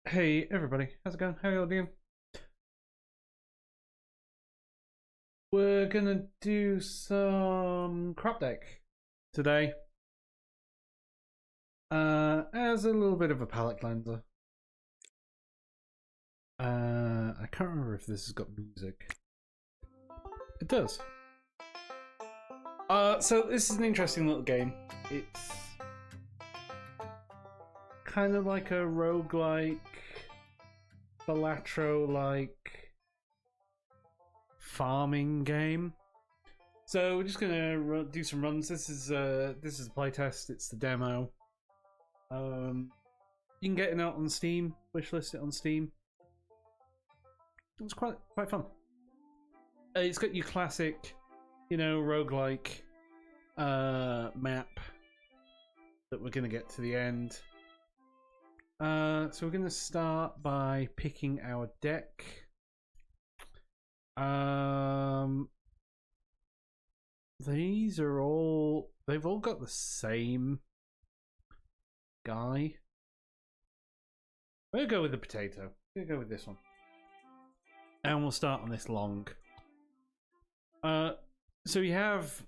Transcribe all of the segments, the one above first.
Hey everybody, how's it going? How y'all doing? We're gonna do some Cropdeck today as a little bit of a palate cleanser. I can't remember if this has got music. It does. So this is an interesting little game. It's kind of like a roguelike, Balatro-like farming game. So we're just gonna do some runs. This is a playtest. It's the demo. You can get it out on Steam. Wishlist it on Steam. It's quite fun. It's got your classic, roguelike map that we're gonna get to the end. So we're gonna start by picking our deck. These are all, they've all got the same guy. We'll go with the potato. We'll go with this one. And we'll start on this long. So we have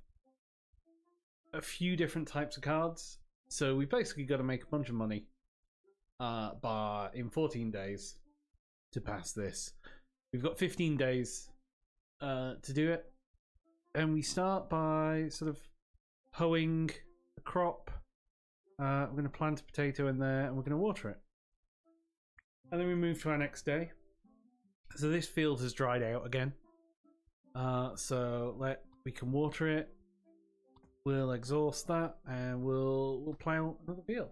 a few different types of cards. So we basically got to make a bunch of money in 14 days to pass this. We've got 15 days to do it. And we start by sort of hoeing a crop. We're going to plant a potato in there and we're going to water it. And then we move to our next day. So this field has dried out again. So we can water it. We'll exhaust that and we'll plow another field.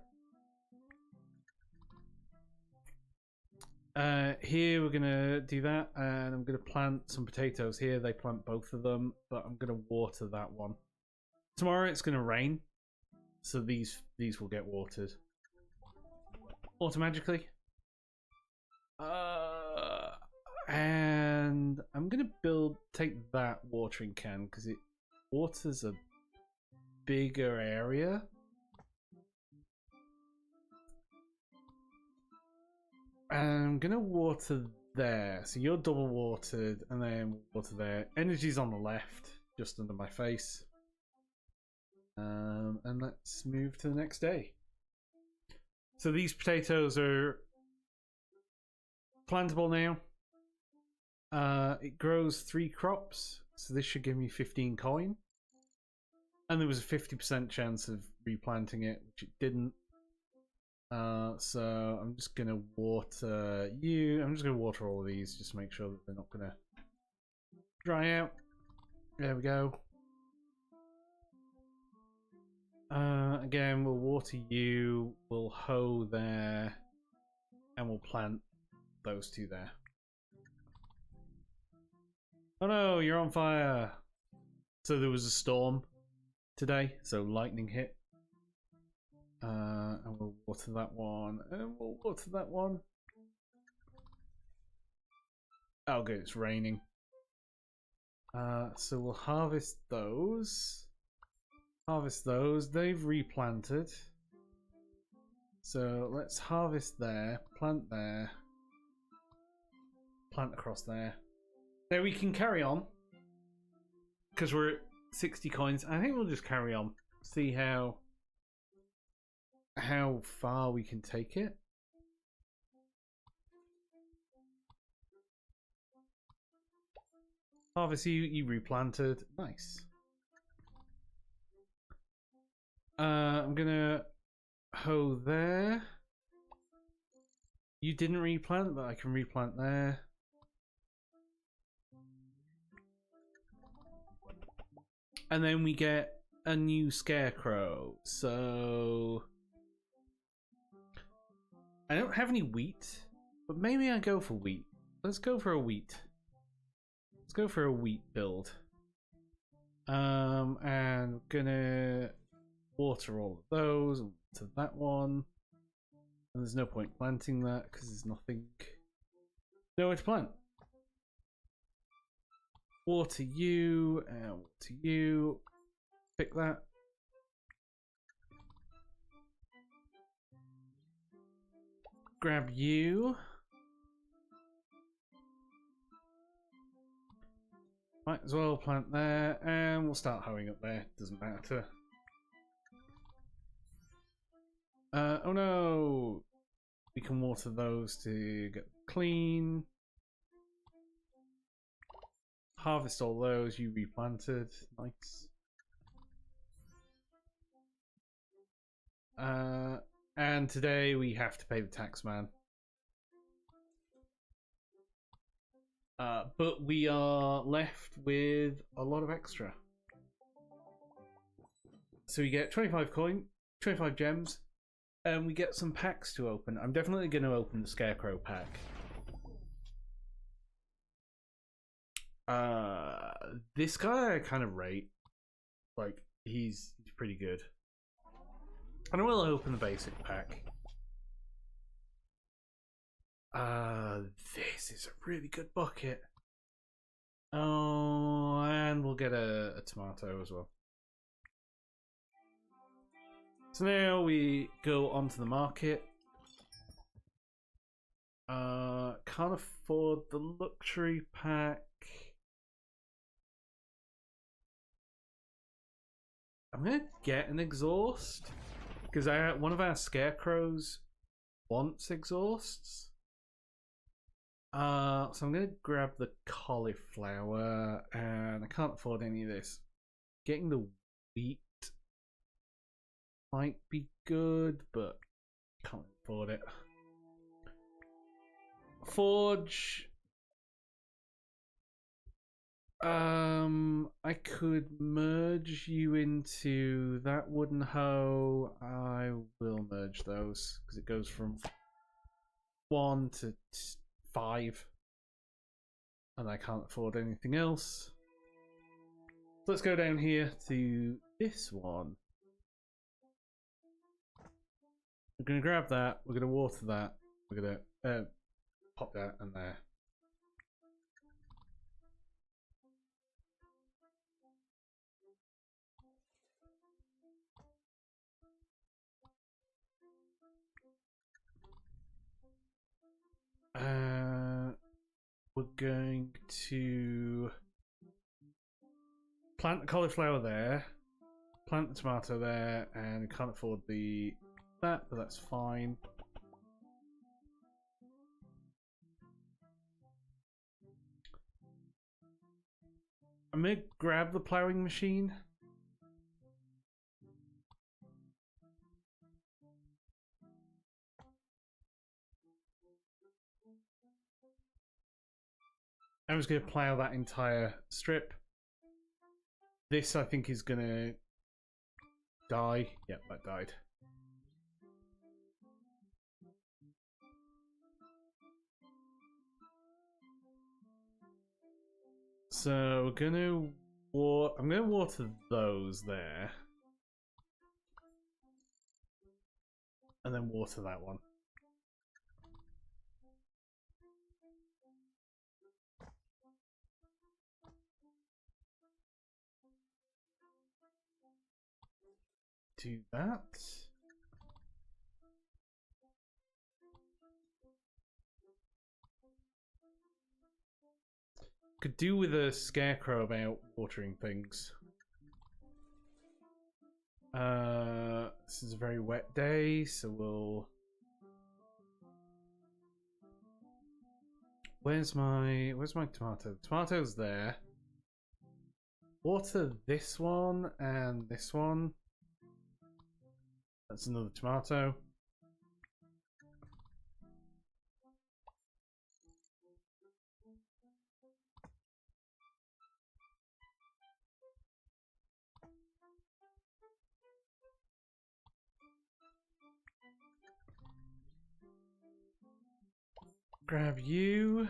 Here we're gonna do that, and I'm gonna plant some potatoes here. They plant both of them, but I'm gonna water that one. Tomorrow it's gonna rain, so these will get watered automatically. And I'm gonna take that watering can because it waters a bigger area. And I'm gonna water there, so you're double watered, and then water there. Energy's on the left, just under my face. And let's move to the next day. So these potatoes are plantable now. It grows 3 crops, so this should give me 15 coin. And there was a 50% chance of replanting it, which it didn't. So I'm just gonna water you. I'm just gonna water all of these, just to make sure that they're not gonna dry out. There we go. Again, we'll water you. We'll hoe there, and we'll plant those 2 there. Oh no, you're on fire! So there was a storm today, so lightning hit. And we'll water that one, and we'll water that one. Oh good, it's raining. So we'll harvest those. They've replanted. So let's harvest there, plant across there. Now we can carry on, because we're at 60 coins. I think we'll just carry on, see how far we can take it. Obviously you replanted. Nice. I'm gonna hoe there. You didn't replant, but I can replant there. And then we get a new scarecrow. So I don't have any wheat, but maybe I go for wheat. Let's go for a wheat. Let's go for a wheat build. And I'm gonna water all of those to that one. And there's no point planting that because there's nowhere to plant. Water you and water you. Pick that. grab you. Might as well plant there, and we'll start hoeing up there. Doesn't matter. Oh no! We can water those to get clean. Harvest all those you replanted. Nice. And today we have to pay the tax man. But we are left with a lot of extra. So we get 25 coin, 25 gems, and we get some packs to open. I'm definitely going to open the Scarecrow pack. This guy I kind of rate. Like, he's pretty good. And I will open the basic pack. This is a really good bucket. Oh, and we'll get a tomato as well. So now we go onto the market. Can't afford the luxury pack. I'm gonna get an exhaust because one of our scarecrows wants exhausts. So I'm gonna grab the cauliflower, and I can't afford any of this. Getting the wheat might be good, but can't afford it. Forge. I could merge you into that wooden hoe. I will merge those because it goes from 1 to 5, and I can't afford anything else. So let's go down here to this one. We're gonna grab that. We're gonna water that. We're gonna pop that in there. We're going to plant the cauliflower there, plant the tomato there, and we can't afford that, but that's fine. I'm gonna grab the plowing machine. I'm just going to plow that entire strip. This, I think, is going to die. Yep, that died. So we're going to I'm going to water those there. And then water that one. Do that. Could do with a scarecrow about watering things. This is a very wet day, so we'll... Where's my tomato? The tomato's there. Water this one and this one. That's another tomato. Grab you.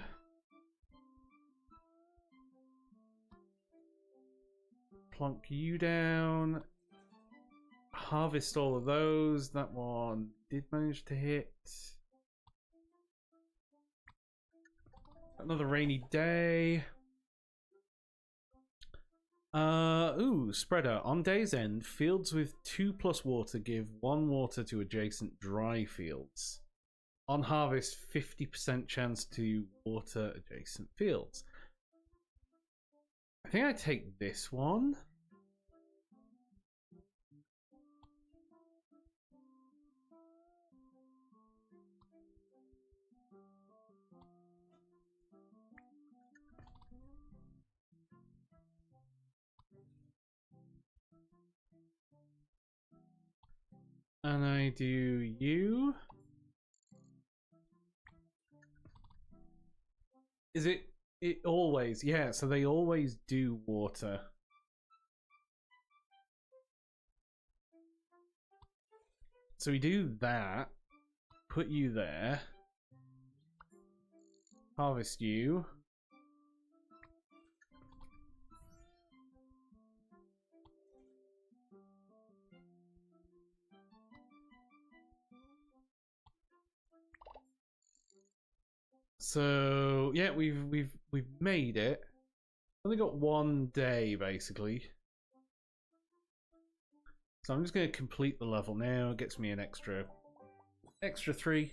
Plonk you down. Harvest all of those. That one did manage to hit. Another rainy day. Ooh, spreader. On day's end, fields with 2+ water give 1 water to adjacent dry fields. On harvest, 50% chance to water adjacent fields. I think I take this one. And I do you. Is it always? Yeah, so they always do water. So we do that. Put you there. Harvest you. So yeah, we've made it. Only got 1 day basically. So I'm just going to complete the level now. It gets me an extra 3.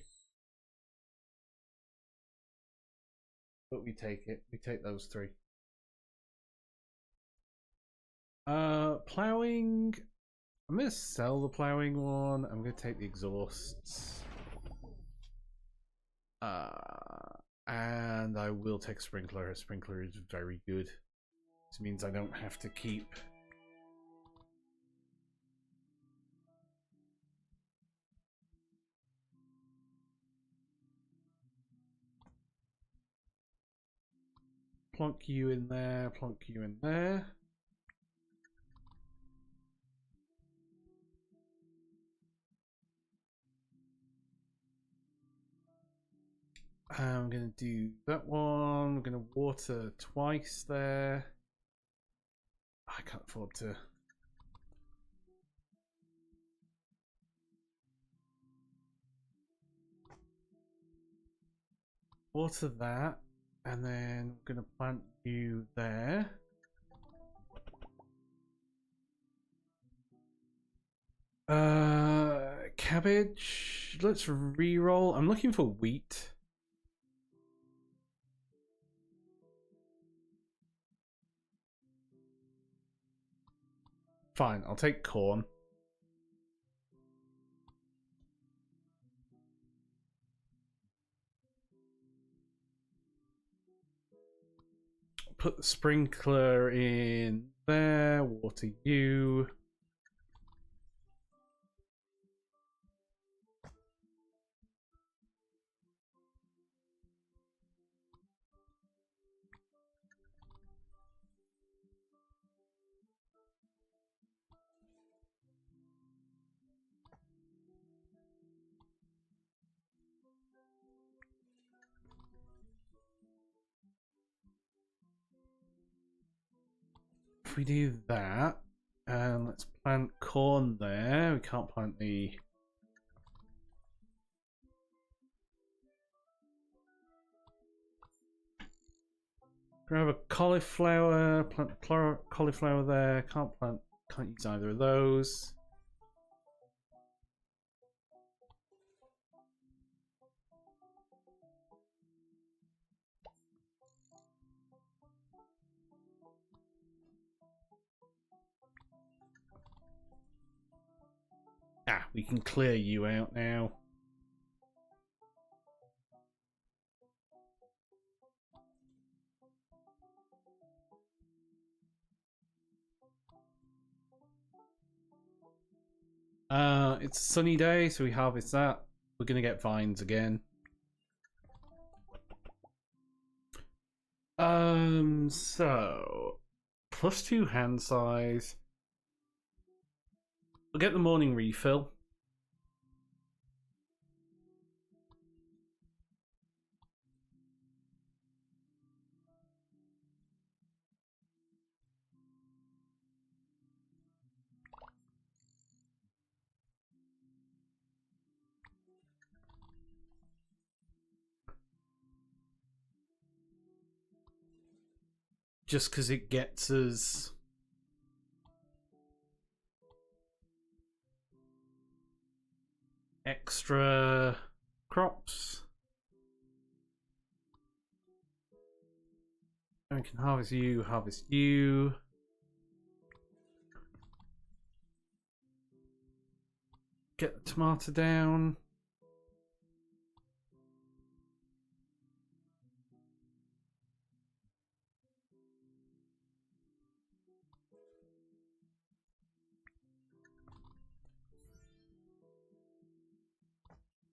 But we take it. We take those 3. Plowing. I'm going to sell the plowing one. I'm going to take the exhausts. And I will take a sprinkler. A sprinkler is very good. This means I don't have to keep plonk you in there, plonk you in there. I'm going to do that one. I'm going to water twice there. I can't afford to. Water that. And then I'm going to plant you there. Cabbage. Let's re-roll. I'm looking for wheat. Fine, I'll take corn. Put the sprinkler in there. Water you. If we do that, and let's plant corn there. We can't plant the... Grab a cauliflower, plant cauliflower there. Can't use either of those. Ah, we can clear you out now. It's a sunny day, so we harvest that. We're gonna get vines again. So +2 hand size. We'll get the morning refill. Just because it gets us extra crops. And we can harvest you, harvest you. Get the tomato down.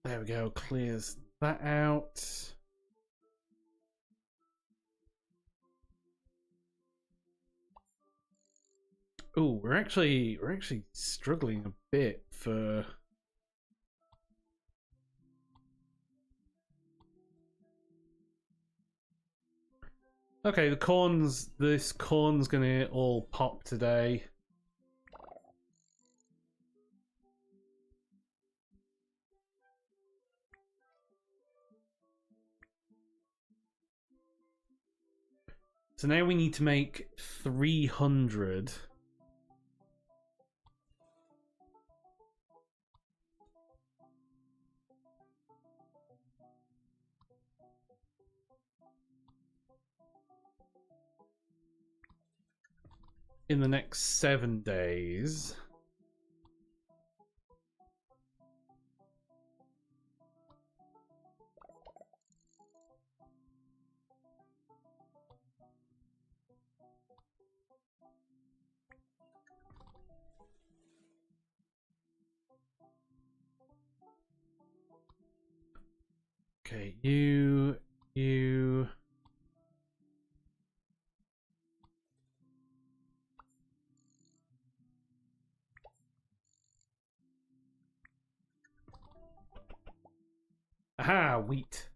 There we go, clears that out. Oh, we're actually struggling a bit for okay, this corn's gonna all pop today. So now we need to make 300. In the next 7 days. Okay, you. Aha, wheat.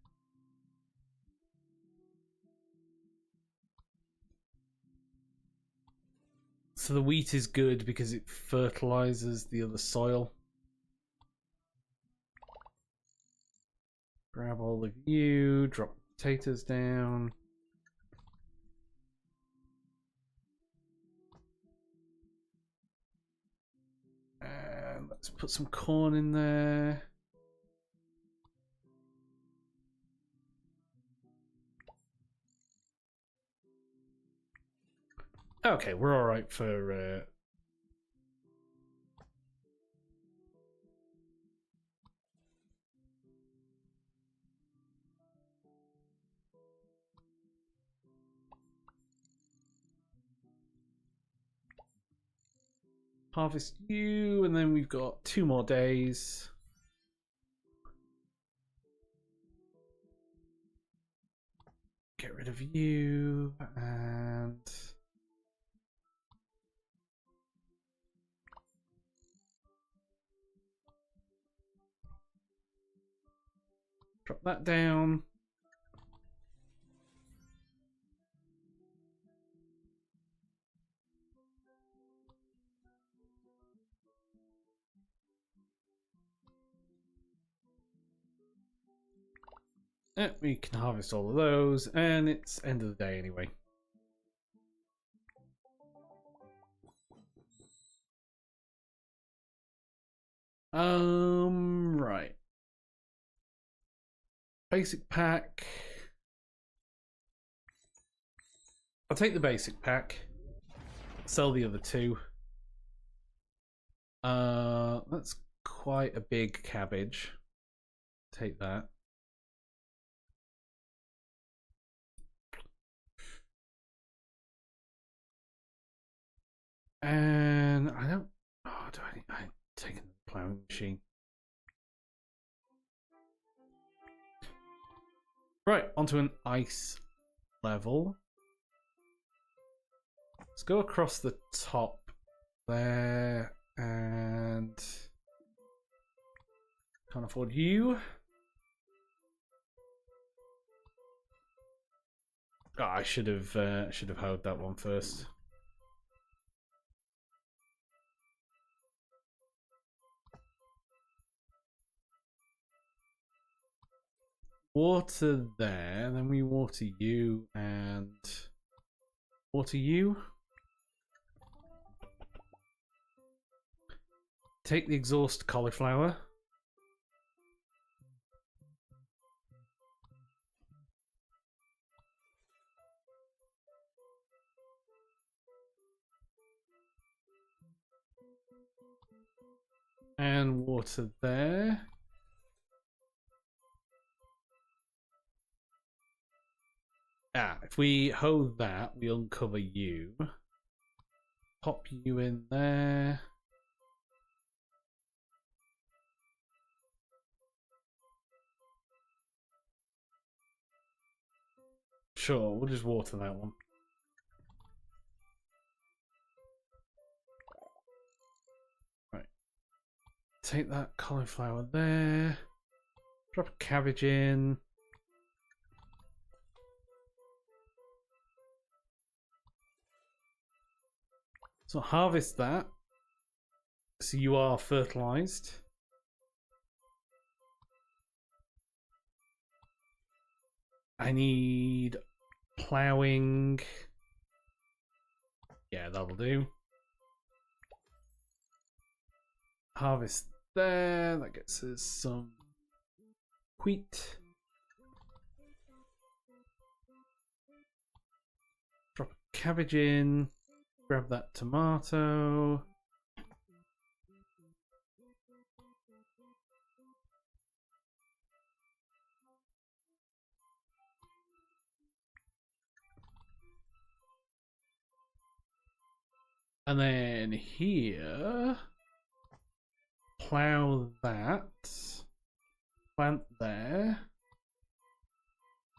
So the wheat is good because it fertilizes the other soil. Grab all of you, drop potatoes down. And let's put some corn in there. Okay, we're all right for harvest you, and then we've got 2 more days. Get rid of you, and drop that down. We can harvest all of those, and it's end of the day anyway. Right. Basic pack. I'll take the basic pack. Sell the other 2. That's quite a big cabbage. Take that. And I don't. Oh, I'm taking the plowing machine. Right, onto an ice level. Let's go across the top there, and can't afford you. Oh, I should have held that one first. Water there, then we water you and water you. Take the exhaust cauliflower. And water there. If we hold that, we uncover you. Pop you in there. Sure, we'll just water that one. Right. Take that cauliflower there. Drop a cabbage in. So harvest that. So you are fertilized. I need plowing. Yeah, that'll do. Harvest there. That gets us some wheat. Drop a cabbage in. Grab that tomato. And then here, plow that. Plant there.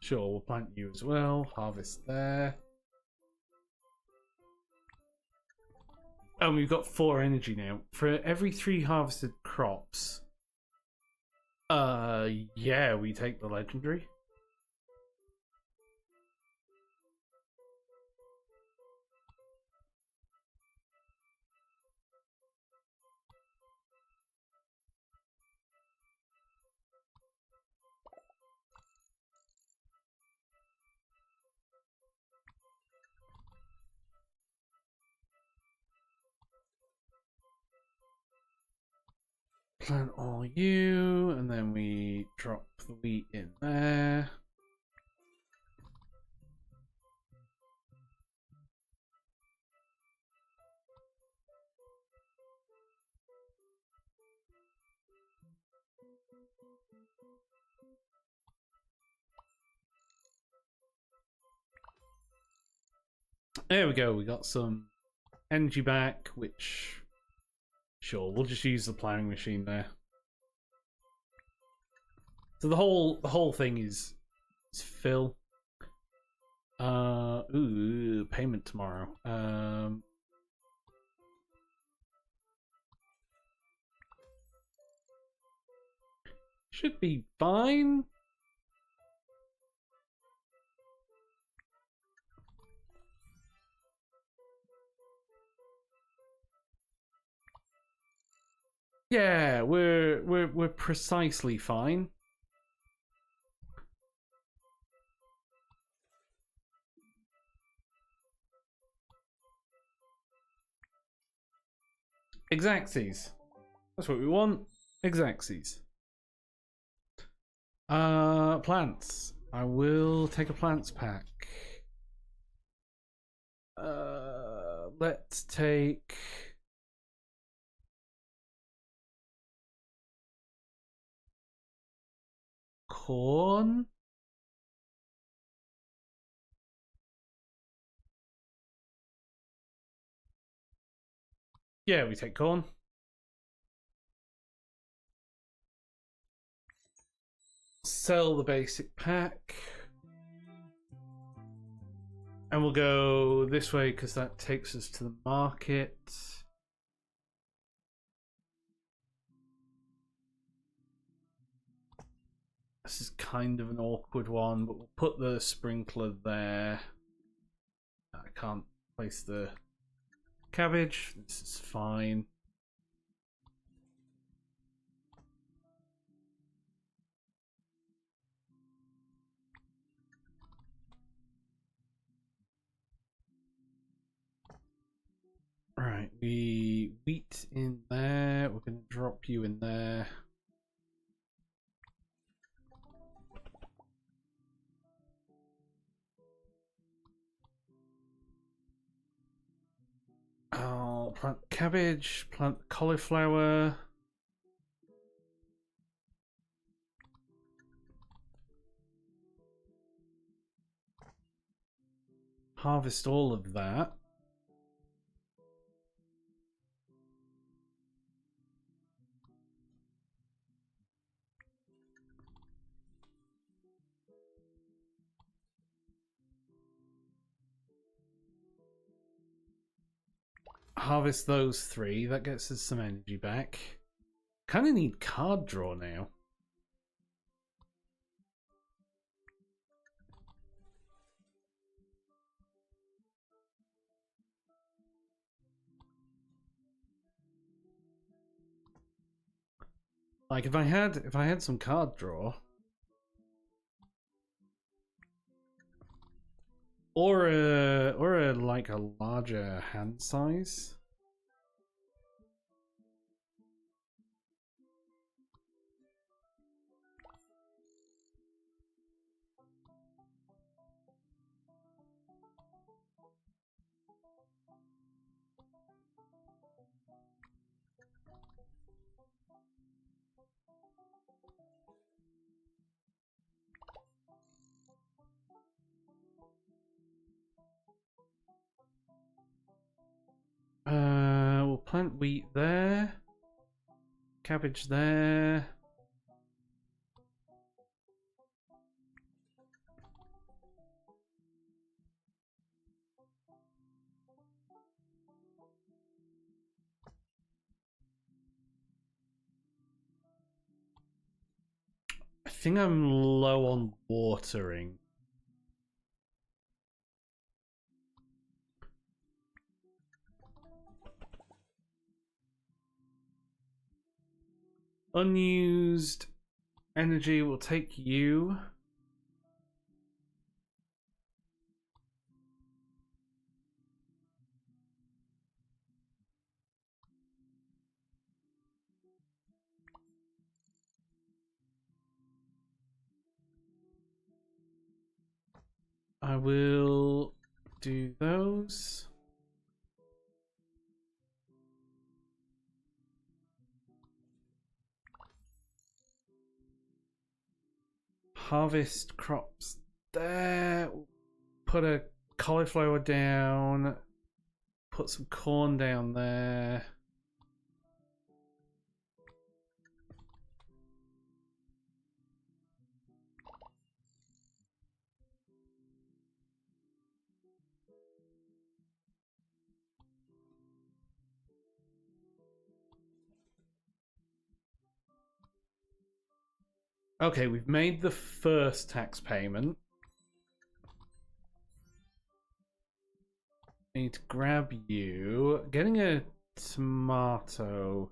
Sure, we'll plant you as well. Harvest there. And we've got 4 energy now. For every 3 harvested crops, yeah, we take the legendary. Plant all you, and then we drop the wheat in there. There we go, we got some energy back, which, sure, we'll just use the plowing machine there. So the whole thing is fill. Ooh, payment tomorrow. Should be fine. Yeah, we're precisely fine. Exactsies. That's what we want. Exactsies. Plants. I will take a plants pack. Let's take corn. Yeah, we take corn. Sell the basic pack. And we'll go this way because that takes us to the market. This is kind of an awkward one, but we'll put the sprinkler there. I can't place the cabbage. This is fine. Right, wheat in there. We're going to drop you in there. I'll plant cabbage, plant cauliflower. Harvest all of that. Harvest those 3. That gets us some energy back. Kind of need card draw now. Like if I had some card draw, or a like a larger hand size. We'll plant wheat there. Cabbage there. I think I'm low on watering. Unused energy will take you. I will do those. Harvest crops there. Put a cauliflower down. Put some corn down there. Okay, we've made the first tax payment. Need to grab you. Getting a tomato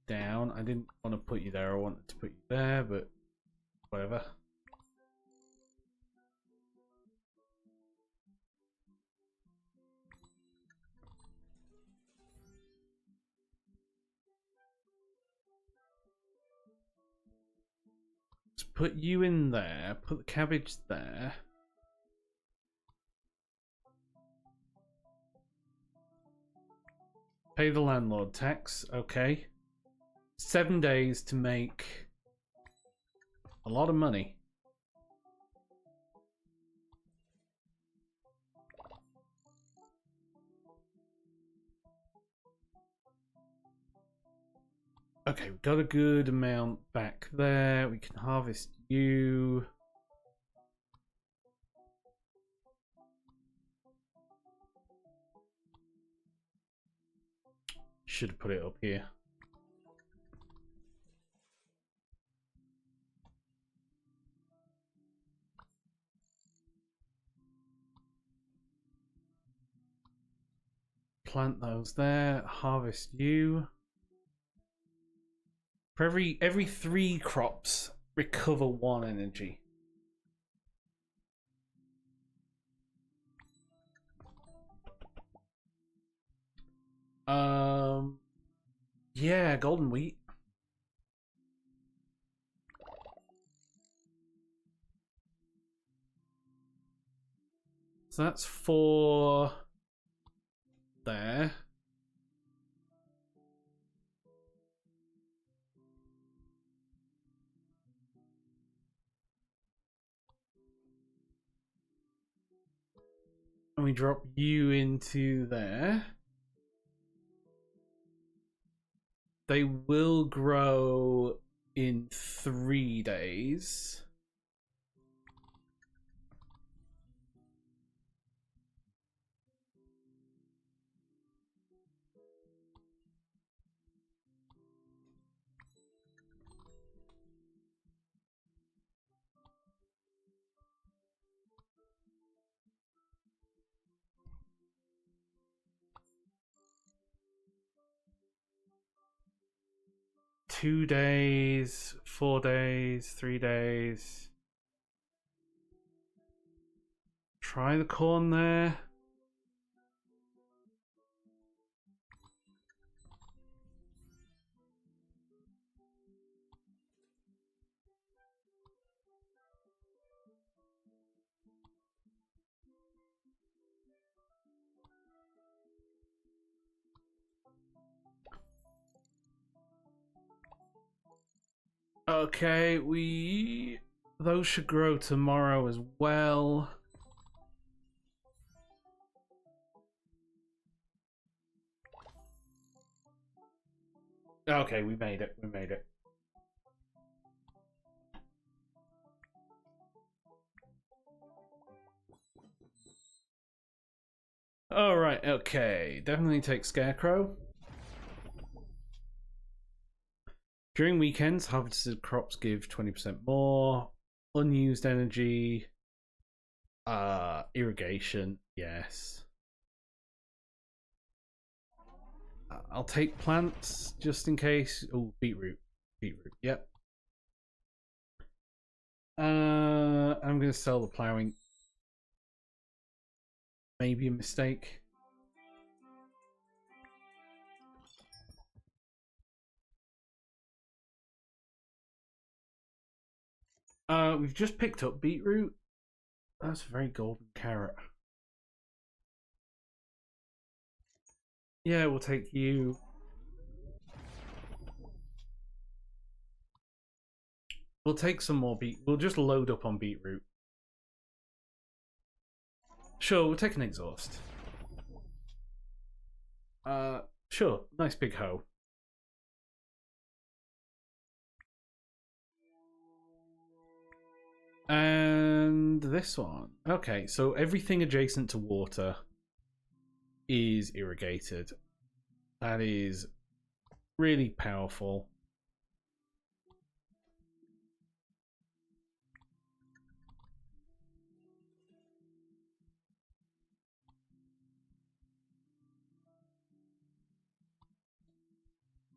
down. I didn't want to put you there. I wanted to put you there, but whatever. Let's put you in there. Put the cabbage there. Pay the landlord tax. Okay. 7 days to make a lot of money. Okay, we've got a good amount back there. We can harvest you. Should have put it up here. Plant those there. Harvest you. For every 3 crops, recover 1 energy. Yeah, golden wheat. So that's 4 there. we drop you into there. They will grow in 3 days. Two days, 4 days, 3 days. Try the corn there. Okay, those should grow tomorrow as well. Okay, we made it. We made it. Alright, okay. Definitely take Scarecrow. During weekends, harvested crops give 20% more. Unused energy. Irrigation, yes. I'll take plants just in case. Oh, beetroot. Beetroot, yep. I'm gonna sell the plowing. Maybe a mistake. We've just picked up beetroot. That's a very golden carrot. Yeah, we'll take you. We'll take some more We'll just load up on beetroot. Sure, we'll take an exhaust. Sure. Nice big hoe. And this one. Okay, so everything adjacent to water is irrigated. That is really powerful.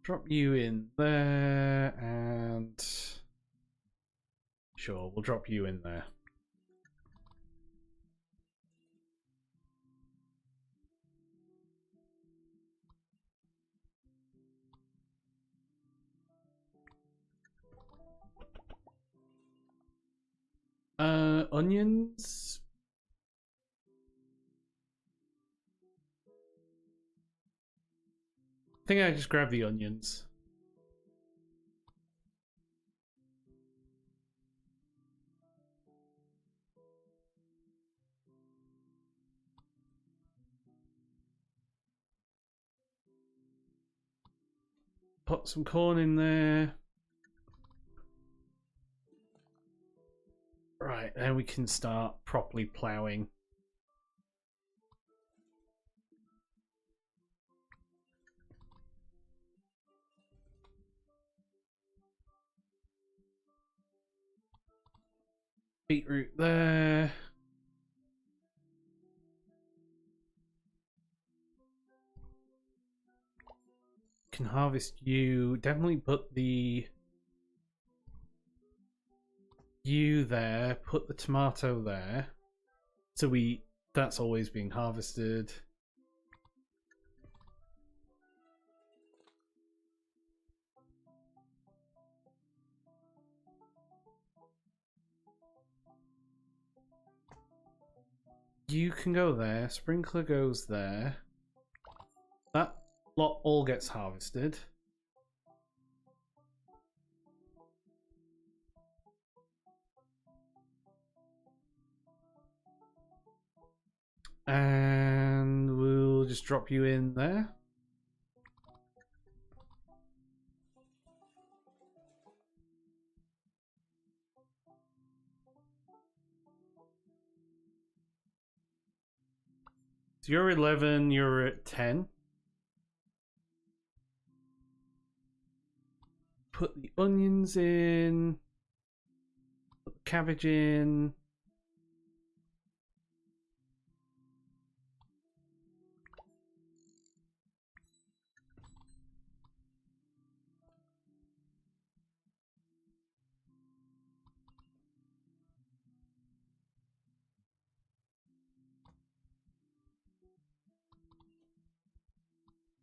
Drop you in there, and sure, we'll drop you in there. Onions. I think I just grabbed the onions. Put some corn in there. Right, then we can start properly ploughing. Beetroot there. Can harvest you. Definitely put the you there. Put the tomato there. So that's always being harvested. You can go there. Sprinkler goes there. That lot all gets harvested. And drop you in there. So you're 11, you're at 10. Put the onions in. Put the cabbage in.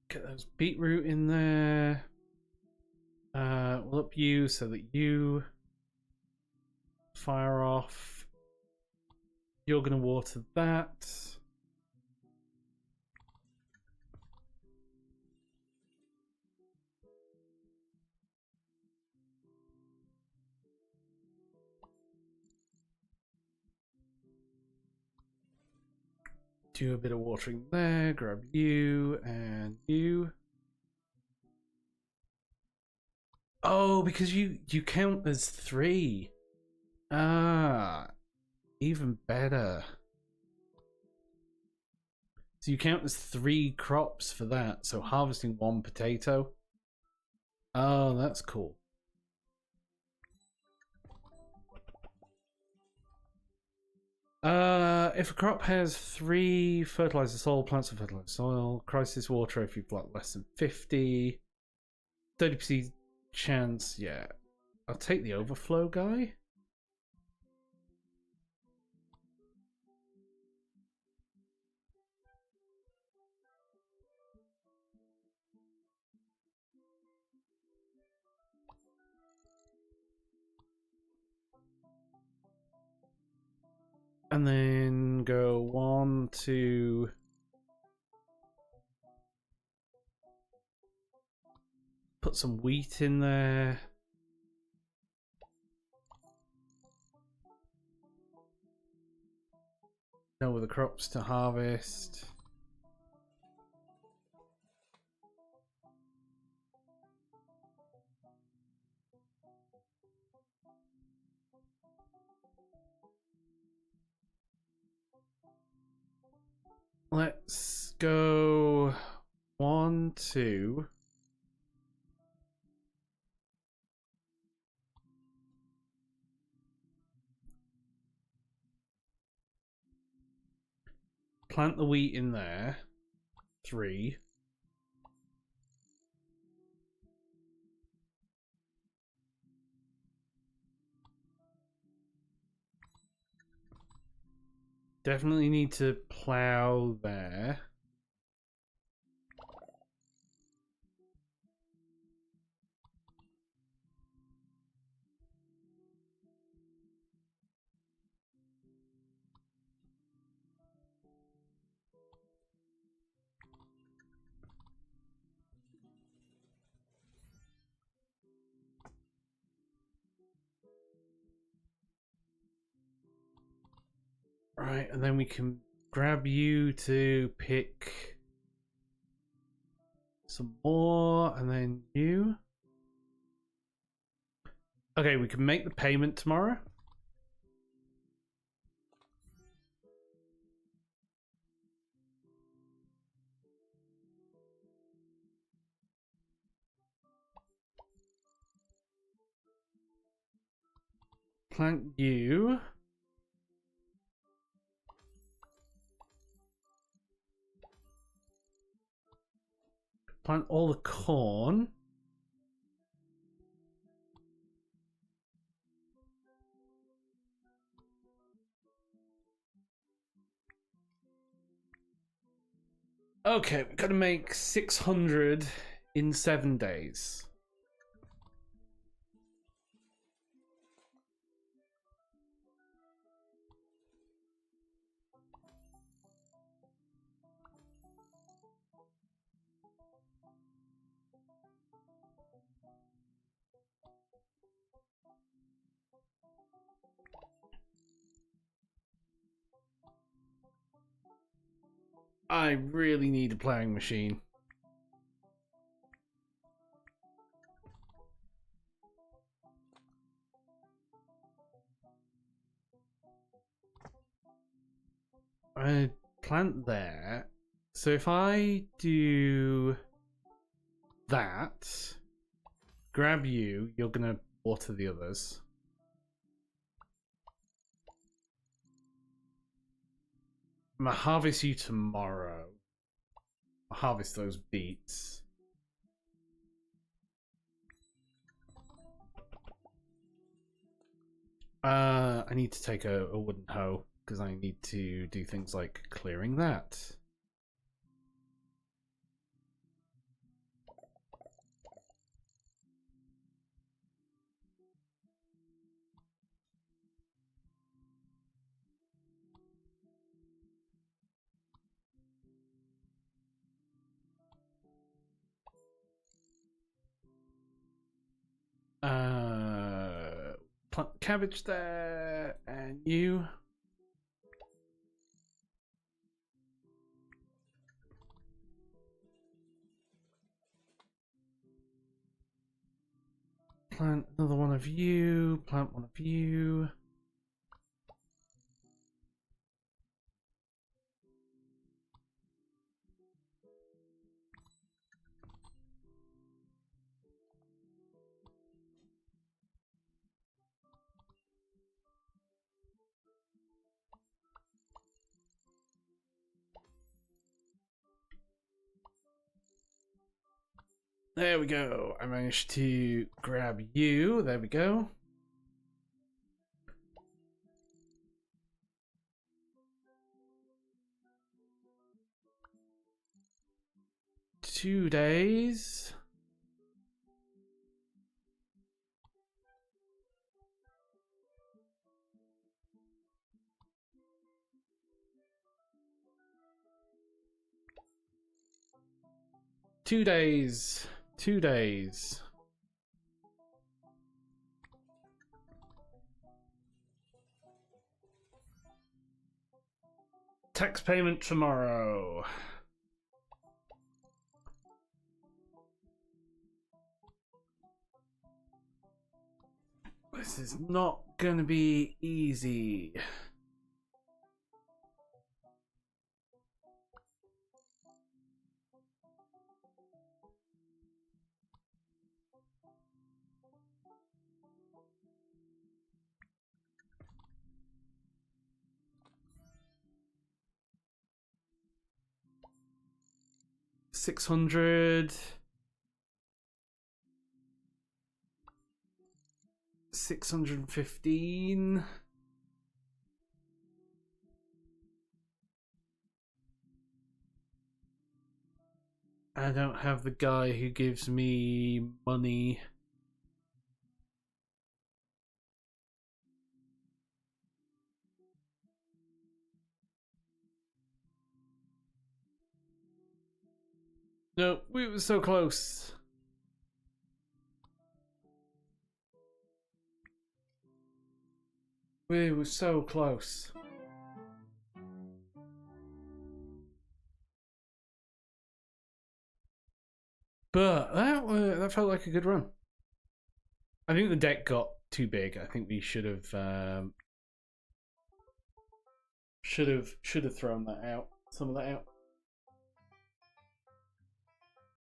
Get those beetroot in there. We'll up you so that you fire off. You're going to water that. Do a bit of watering there. Grab you and you. Oh, because you count as 3. Ah, even better. So you count as 3 crops for that. So harvesting 1 potato. Oh, that's cool. If a crop has 3 fertilizer soil, plants of fertilizer soil, crisis water if you've got less than 50, 30% chance, yeah. I'll take the overflow guy. And then go 1, 2. Put some wheat in there. No other crops to harvest. Let's go 1, 2. Plant the wheat in there. 3. Definitely need to plow there. Right, and then we can grab you to pick some more, and then you. Okay, we can make the payment tomorrow. Plant you. Plant all the corn. Okay, we've got to make 600 in 7 days. I really need a playing machine. I plant there. So if I do that, grab you, you're gonna water the others. I'm gonna harvest you tomorrow. I'll harvest those beets. I need to take a wooden hoe because I need to do things like clearing that. Plant cabbage there, and you. Plant another one of you. Plant one of you. There we go. I managed to grab you. There we go. $2. $2. 2 days. Tax payment tomorrow. This is not gonna be easy. $600. 615. I don't have the guy who gives me money. No, we were so close. We were so close. But that felt like a good run. I think the deck got too big. I think we should have thrown that out. Some of that out.